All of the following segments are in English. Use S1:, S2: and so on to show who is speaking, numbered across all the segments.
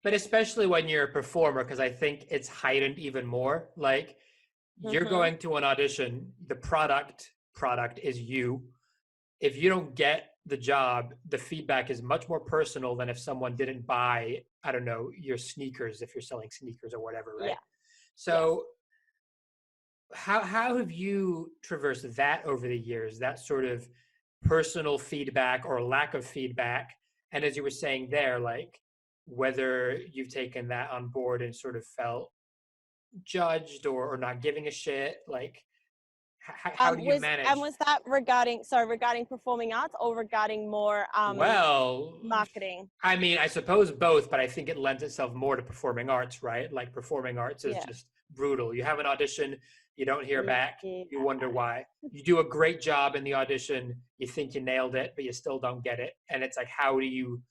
S1: But especially when you're a performer, because I think it's heightened even more. Like you're
S2: Mm-hmm.
S1: going to an audition, the product is you. If you don't get the job, the feedback is much more personal than if someone didn't buy, I don't know, your sneakers, if you're selling sneakers or whatever, right?
S2: Yeah. Yes.
S1: So how have you traversed that over the years, that sort of personal feedback or lack of feedback? And as you were saying there, like whether you've taken that on board and sort of felt judged or not giving a shit, like how do you manage?
S2: Was that regarding performing arts or regarding more
S1: Well,
S2: marketing?
S1: I mean, I suppose both, but I think it lends itself more to performing arts, right? Like performing arts is
S2: Yeah.
S1: just brutal. You have an audition, you don't hear back,
S2: Yeah.
S1: you wonder why. You do a great job in the audition, you think you nailed it, but you still don't get it. And it's like, how do you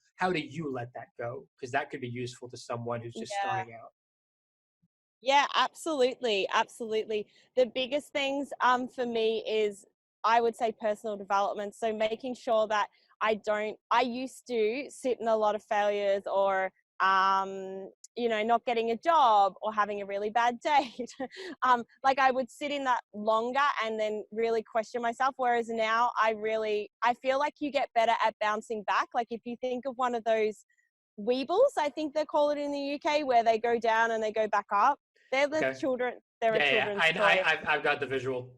S1: let that go? Because that could be useful to someone who's just
S2: Yeah.
S1: starting out.
S2: Yeah, absolutely. Absolutely. The biggest things for me is, I would say, personal development. So making sure that I used to sit in a lot of failures, or not getting a job or having a really bad date. Like I would sit in that longer and then really question myself. Whereas now I feel like you get better at bouncing back. Like if you think of one of those Weebles, I think they call it in the UK, where they go down and they go back up. They're the
S1: Okay.
S2: children. They're a
S1: Yeah,
S2: children's toy.
S1: I've got the visual.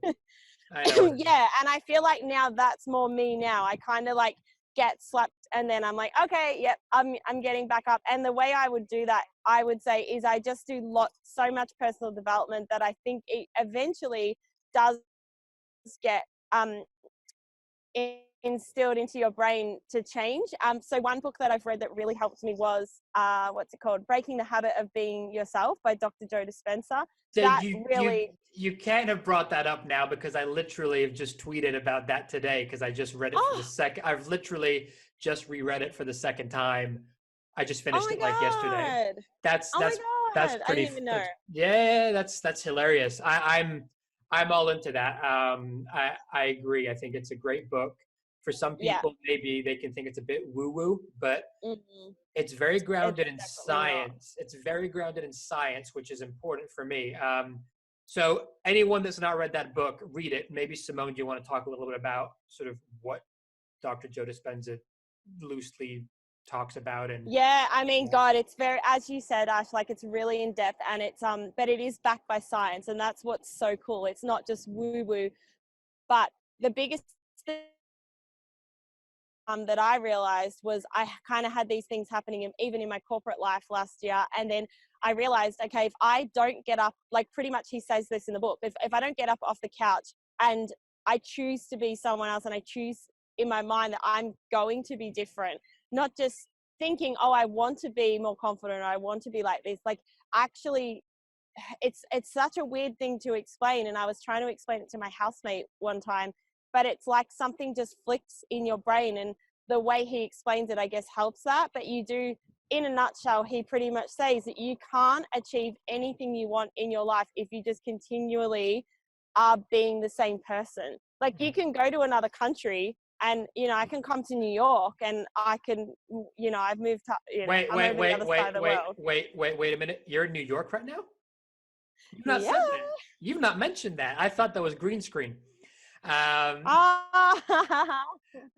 S1: I know it.
S2: Yeah, and I feel like now that's more me now. I kind of like get slapped and then I'm like, okay, yep, I'm getting back up. And the way I would do that, I would say, is I just do so much personal development that I think it eventually does get instilled into your brain to change. So one book that I've read that really helped me was what's it called? Breaking the Habit of Being Yourself by Dr. Joe Dispenza.
S1: So
S2: That really,
S1: you can't have brought that up now because I literally have just tweeted about that today because I just read it for the
S2: oh,
S1: second. I've literally just reread it for the second time. I just
S2: oh
S1: finished
S2: my
S1: it like yesterday.
S2: God.
S1: That's
S2: Oh my
S1: that's that's
S2: God. I
S1: pretty.
S2: didn't even know.
S1: That's yeah. That's hilarious. I'm all into that. I agree. I think it's a great book. For some
S2: Yeah.
S1: people, maybe they can think it's a bit woo woo, but
S2: Mm-mm.
S1: it's very
S2: It's
S1: grounded in
S2: definitely not.
S1: science. It's very grounded in science, which is important for me. So anyone that's not read that book, read it. Maybe Simone, do you want to talk a little bit about sort of what Dr. Joe Dispenza loosely talks about? And
S2: Yeah, I mean,
S1: yeah.
S2: God, it's very, as you said, Ash, like it's really in depth, and but it is backed by science, and that's what's so cool. It's not just woo woo, but the biggest thing that I realized was I kind of had these things happening even in my corporate life last year. And then I realized, okay, if I don't get up, like pretty much he says this in the book, if I don't get up off the couch and I choose to be someone else, and I choose in my mind that I'm going to be different, not just thinking, oh, I want to be more confident, or I want to be like this, like actually it's such a weird thing to explain. And I was trying to explain it to my housemate one time, but it's like something just flicks in your brain, and the way he explains it, I guess, helps that. But you do, in a nutshell, he pretty much says that you can't achieve anything you want in your life if you just continually are being the same person. Like you can go to another country, and I can come to New York, and I can, I've moved to, I'm over the other side of the world.
S1: Wait a minute. You're in New York right now? You've not
S2: Yeah.
S1: said that. You've not mentioned that. I thought that was green screen. Um,
S2: Ah.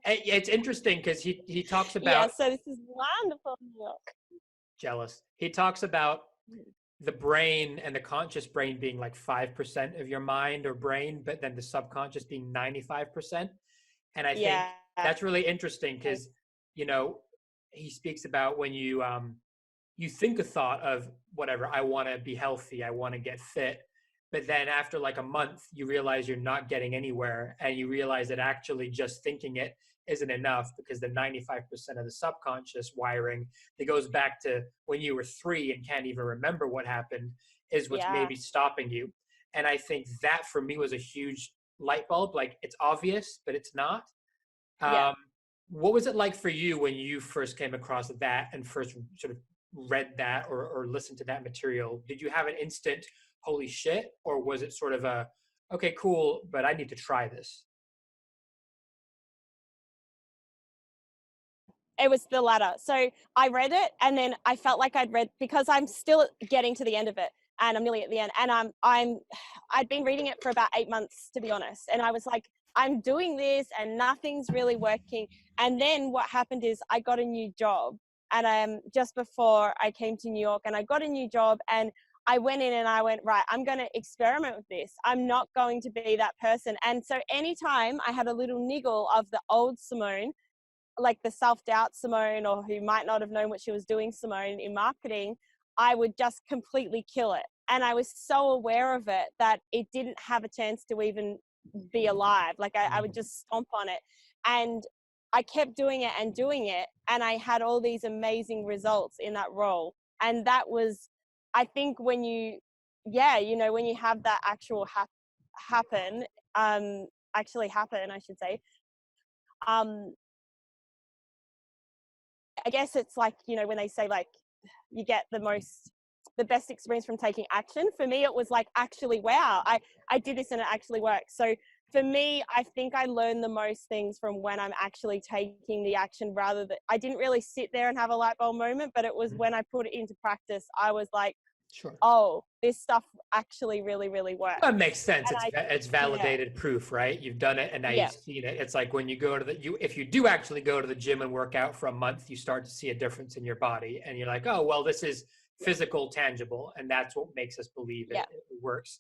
S1: it's interesting because he talks
S2: Yeah,
S1: about
S2: so this is wonderful, New York.
S1: jealous. He talks about the brain and the conscious brain being like 5% of your mind or brain, but then the subconscious being 95%. And I think
S2: Yeah.
S1: that's really interesting because, you know, he speaks about when you think a thought of whatever, I want to be healthy, I want to get fit, but then after like a month, you realize you're not getting anywhere, and you realize that actually just thinking it isn't enough because the 95% of the subconscious wiring that goes back to when you were 3 and can't even remember what happened is what's
S2: Yeah.
S1: maybe stopping you. And I think that for me was a huge light bulb. Like it's obvious, but it's not.
S2: Yeah.
S1: What was it like for you when you first came across that and first sort of read that or listened to that material? Did you have an instant holy shit, or was it sort of a okay, cool, but I need to try this?
S2: It was the latter. So I read it, and then I felt like I'd read, because I'm still getting to the end of it, and I'm nearly at the end. And I'd been reading it for about 8 months, to be honest. And I was like, I'm doing this and nothing's really working. And then what happened is I got a new job, and just before I came to New York, and I got a new job, and I went in and I went, right, I'm going to experiment with this. I'm not going to be that person. And so anytime I had a little niggle of the old Simone, like the self-doubt Simone, or who might not have known what she was doing Simone in marketing, I would just completely kill it. And I was so aware of it that it didn't have a chance to even be alive. Like I would just stomp on it. And I kept doing it and doing it. And I had all these amazing results in that role. And that was, I think when you, yeah, you know, when you have that actual actually happen, I should say, I guess it's like, you know, when they say like you get the best experience from taking action. For me, it was like, actually, wow, I did this and it actually worked. So for me, I think I learned the most things from when I'm actually taking the action, rather than, I didn't really sit there and have a light bulb moment, but it was when I put it into practice, I was like,
S1: Sure.
S2: oh, this stuff actually really, really works.
S1: That makes sense.
S2: And
S1: It's validated proof, right? You've done it and now
S2: yeah,
S1: you've seen it. It's like when you go to if you do actually go to the gym and work out for a month, you start to see a difference in your body, and you're like, oh, well, this is physical, tangible, and that's what makes us believe it works.